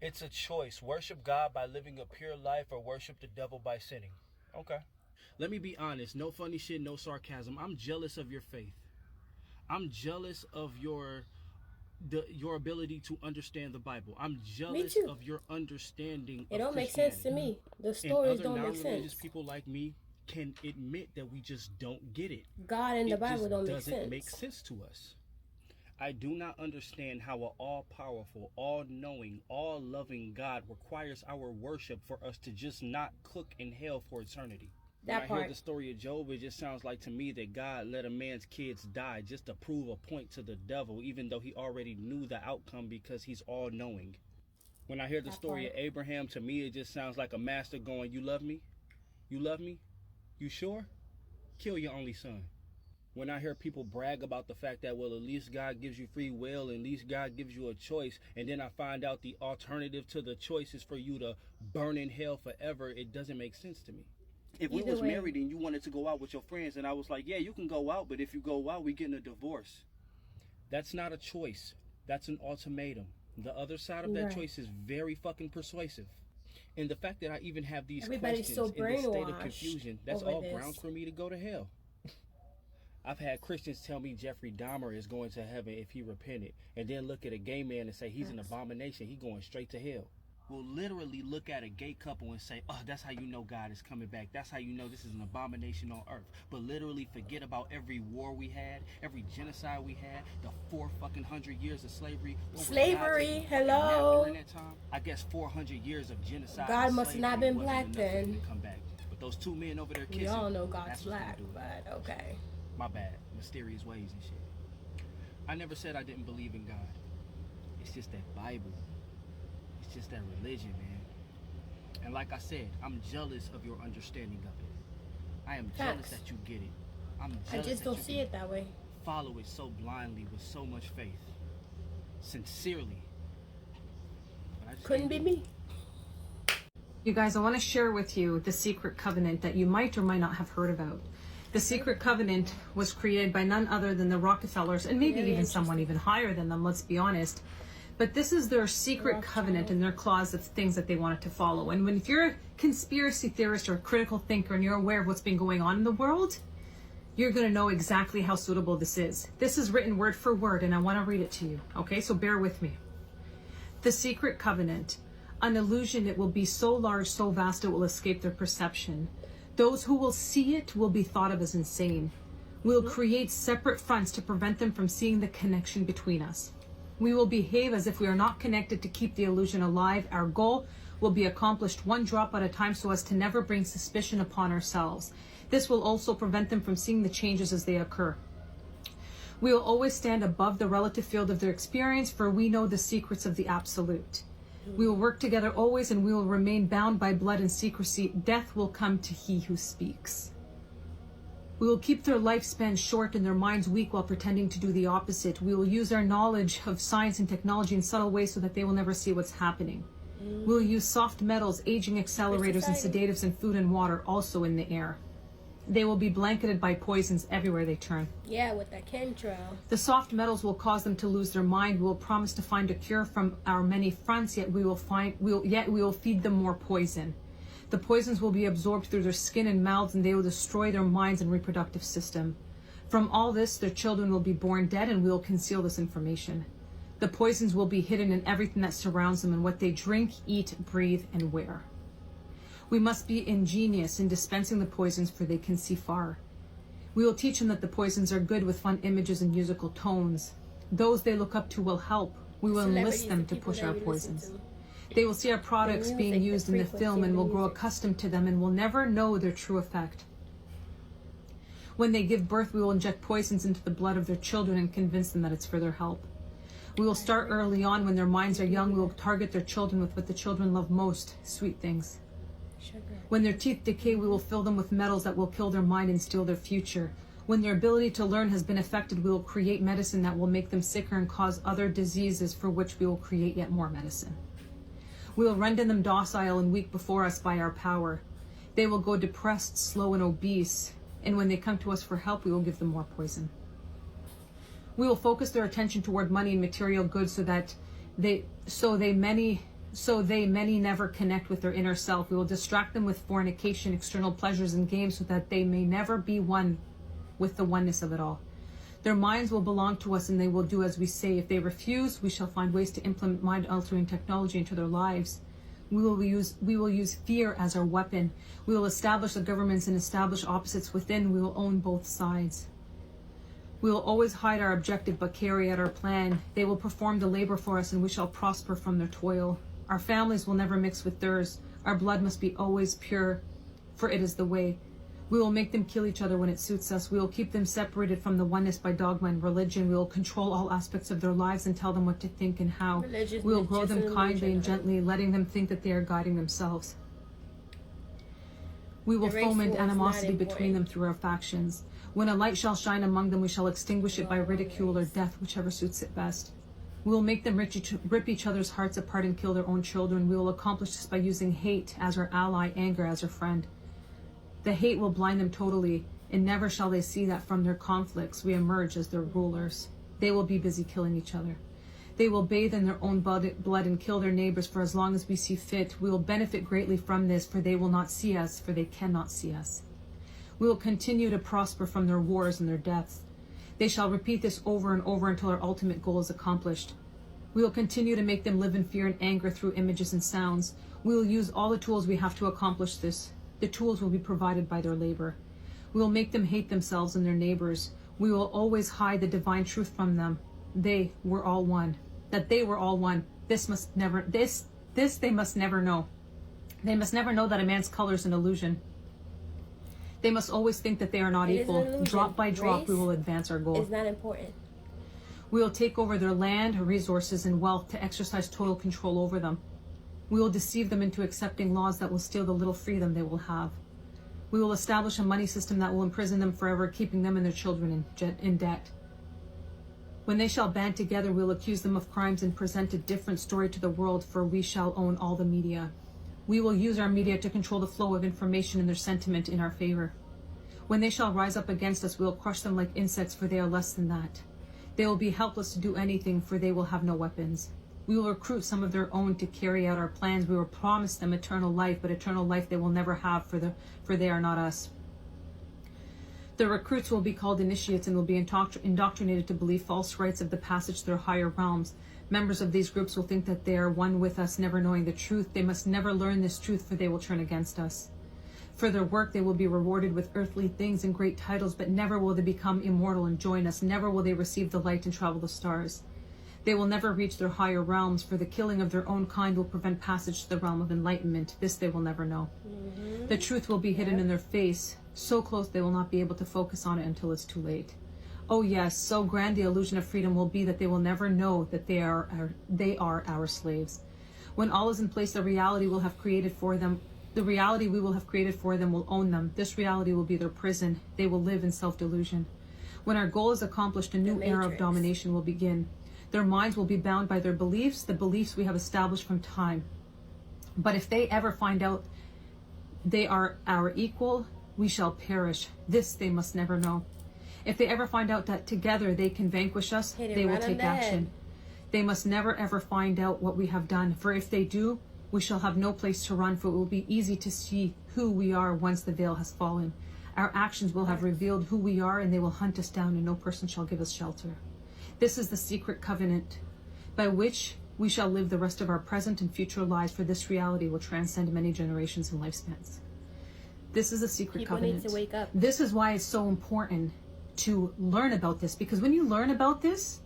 It's a choice. Worship God by living a pure life or worship the devil by sinning. Okay. Let me be honest. No funny shit, no sarcasm. I'm jealous of your faith. I'm jealous of your ability to understand the Bible. I'm jealous of your understanding it of don't make Christianity. sense to me. The And stories other don't make non-religious sense. people like me can admit that we just don't get it. God and the Bible don't make sense. It doesn't make sense to us. I do not understand how an all-powerful, all-knowing, all-loving God requires our worship for us to just not cook in hell for eternity. When I hear the story of Job, it just sounds like to me that God let a man's kids die just to prove a point to the devil, even though he already knew the outcome because he's all-knowing. When I hear the story of Abraham, to me it just sounds like a master going, you love me? You love me? You sure? Kill your only son. When I hear people brag about the fact that, well, at least God gives you free will, and at least God gives you a choice, and then I find out the alternative to the choice is for you to burn in hell forever, it doesn't make sense to me. If we was married and you wanted to go out with your friends, and I was like, yeah, you can go out, but if you go out, we're getting a divorce. That's not a choice. That's an ultimatum. The other side of that choice is very fucking persuasive. And the fact that I even have these questions in this state of confusion, that's all grounds for me to go to hell. I've had Christians tell me Jeffrey Dahmer is going to heaven if he repented, and then look at a gay man and say he's an abomination, he's going straight to hell. We'll literally look at a gay couple and say, oh, that's how you know God is coming back. That's how you know this is an abomination on earth. But literally forget about every war we had, every genocide we had, the 400 years of slavery. Slavery, hello. During that time, I guess 400 years of genocide. God must have not been black then. Come back. But those two men over there kissing. We all know God's black, but okay. My bad. Mysterious ways and shit. I never said I didn't believe in God. It's just that Bible. It's just that religion, man. And like I said, I'm jealous of your understanding of it. I am jealous that you get it. I'm jealous I just don't see it that way. Follow it so blindly with so much faith. Sincerely. Couldn't be me. You guys, I want to share with you the secret covenant that you might or might not have heard about. The secret covenant was created by none other than the Rockefellers, and maybe even someone even higher than them, let's be honest. But this is their secret covenant and their clause of things that they wanted to follow. And if you're a conspiracy theorist or a critical thinker and you're aware of what's been going on in the world, you're going to know exactly how suitable this is. This is written word for word, and I want to read it to you. Okay, so bear with me. The secret covenant, an illusion, it will be so large, so vast, it will escape their perception. Those who will see it will be thought of as insane. We'll create separate fronts to prevent them from seeing the connection between us. We will behave as if we are not connected to keep the illusion alive. Our goal will be accomplished one drop at a time so as to never bring suspicion upon ourselves. This will also prevent them from seeing the changes as they occur. We will always stand above the relative field of their experience, for we know the secrets of the absolute. We will work together always, and we will remain bound by blood and secrecy. Death will come to he who speaks. We will keep their lifespan short and their minds weak while pretending to do the opposite. We will use our knowledge of science and technology in subtle ways so that they will never see what's happening. We will use soft metals, aging accelerators, and sedatives in food and water, also in the air. They will be blanketed by poisons everywhere they turn. Yeah, with that chemtrail. The soft metals will cause them to lose their mind. We will promise to find a cure from our many fronts, yet we will feed them more poison. The poisons will be absorbed through their skin and mouths, and they will destroy their minds and reproductive system. From all this, their children will be born dead, and we will conceal this information. The poisons will be hidden in everything that surrounds them, and what they drink, eat, breathe, and wear. We must be ingenious in dispensing the poisons, for they can see far. We will teach them that the poisons are good with fun images and musical tones. Those they look up to will help. We will enlist them to push our poisons. They will see our products being used in the film and will grow accustomed to them and will never know their true effect. When they give birth, we will inject poisons into the blood of their children and convince them that it's for their help. We will start early on when their minds are young. We will target their children with what the children love most, sweet things. When their teeth decay, we will fill them with metals that will kill their mind and steal their future. When their ability to learn has been affected, we will create medicine that will make them sicker and cause other diseases, for which we will create yet more medicine. We will render them docile and weak before us by our power. They will go depressed, slow, and obese, and when they come to us for help, we will give them more poison. We will focus their attention toward money and material goods so so they, many, never connect with their inner self. We will distract them with fornication, external pleasures, and games so that they may never be one with the oneness of it all. Their minds will belong to us and they will do as we say. If they refuse, we shall find ways to implement mind-altering technology into their lives. We will use fear as our weapon. We will establish the governments and establish opposites within. We will own both sides. We will always hide our objective but carry out our plan. They will perform the labor for us and we shall prosper from their toil. Our families will never mix with theirs. Our blood must be always pure, for it is the way. We will make them kill each other when it suits us. We will keep them separated from the oneness by dogma and religion. We will control all aspects of their lives and tell them what to think and how. We will grow them kindly and gently, letting them think that they are guiding themselves. We will foment animosity between them through our factions. When a light shall shine among them, we shall extinguish it by ridicule or death, whichever suits it best. We will make them rip each other's hearts apart and kill their own children. We will accomplish this by using hate as our ally, anger as our friend. The hate will blind them totally, and never shall they see that from their conflicts we emerge as their rulers. They will be busy killing each other. They will bathe in their own blood and kill their neighbors for as long as we see fit. We will benefit greatly from this, for they will not see us, for they cannot see us. We will continue to prosper from their wars and their deaths. They shall repeat this over and over until our ultimate goal is accomplished. We will continue to make them live in fear and anger through images and sounds. We will use all the tools we have to accomplish this. The tools will be provided by their labor. We will make them hate themselves and their neighbors. We will always hide the divine truth from them. They were all one. That they were all one. This they must never know. They must never know that a man's color is an illusion. They must always think that they are not equal. Drop by drop, we will advance our goal. It's not important. We will take over their land, resources, and wealth to exercise total control over them. We will deceive them into accepting laws that will steal the little freedom they will have. We will establish a money system that will imprison them forever, keeping them and their children in debt. When they shall band together, we will accuse them of crimes and present a different story to the world, for we shall own all the media. We will use our media to control the flow of information and their sentiment in our favor. When they shall rise up against us, we will crush them like insects, for they are less than that. They will be helpless to do anything, for they will have no weapons. We will recruit some of their own to carry out our plans. We will promise them eternal life, but eternal life they will never have, for they are not us. The recruits will be called initiates and will be indoctrinated to believe false rites of the passage to their higher realms. Members of these groups will think that they are one with us, never knowing the truth. They must never learn this truth, for they will turn against us. For their work, they will be rewarded with earthly things and great titles, but never will they become immortal and join us. Never will they receive the light and travel the stars. They will never reach their higher realms, for the killing of their own kind will prevent passage to the realm of enlightenment. This they will never know. The truth will be hidden in their face, so close they will not be able to focus on it until it's too late. Oh yes, so grand the illusion of freedom will be that they will never know that they are our slaves. When all is in place, the reality we will have created for them will own them. This reality will be their prison. They will live in self-delusion. When our goal is accomplished, a new era of domination will begin. Their minds will be bound by their beliefs, the beliefs we have established from time. But if they ever find out they are our equal, we shall perish. This they must never know. If they ever find out that together they can vanquish us, they will take action. They must never ever find out what we have done, for if they do, we shall have no place to run, for it will be easy to see who we are once the veil has fallen. Our actions will have revealed who we are, and they will hunt us down, and no person shall give us shelter. This is the secret covenant by which we shall live the rest of our present and future lives, for this reality will transcend many generations and lifespans. This is a secret covenant. People need to wake up. This is why it's so important to learn about this, because when you learn about this,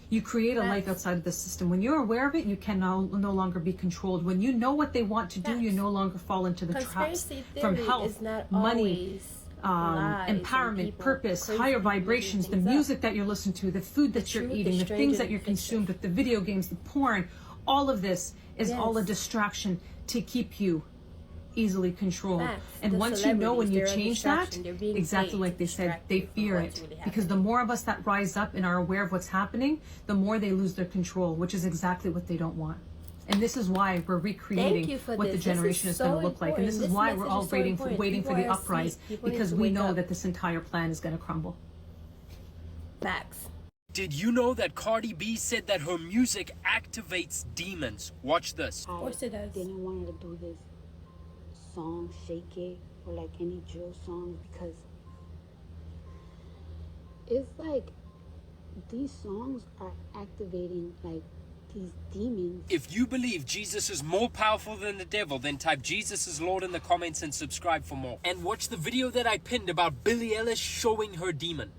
you create a life outside of the system. When you're aware of it, you can no longer be controlled. When you know what they want to do, you no longer fall into the traps from health, money, empowerment, purpose, higher vibrations, the music that you're listening to, the food that you're eating, the things that you're consumed with, the video games, the porn. All of this is all a distraction to keep you easily controlled. And once you know, when you change that, exactly like they said, they fear it, because the more of us that rise up and are aware of what's happening, the more they lose their control, which is exactly what they don't want. And this is why we're recreating what the generation is going to look like, and this is why we're all waiting for the uprise, because we know that this entire plan is going to crumble. Facts. Did you know that Cardi B said that her music activates demons? Watch this. Of course it does. Didn't want her to do this song, Shake It, or like any drill song, because it's like these songs are activating like these demons. If you believe Jesus is more powerful than the devil, then type Jesus is Lord in the comments and subscribe for more. And watch the video that I pinned about Billie Eilish showing her demon.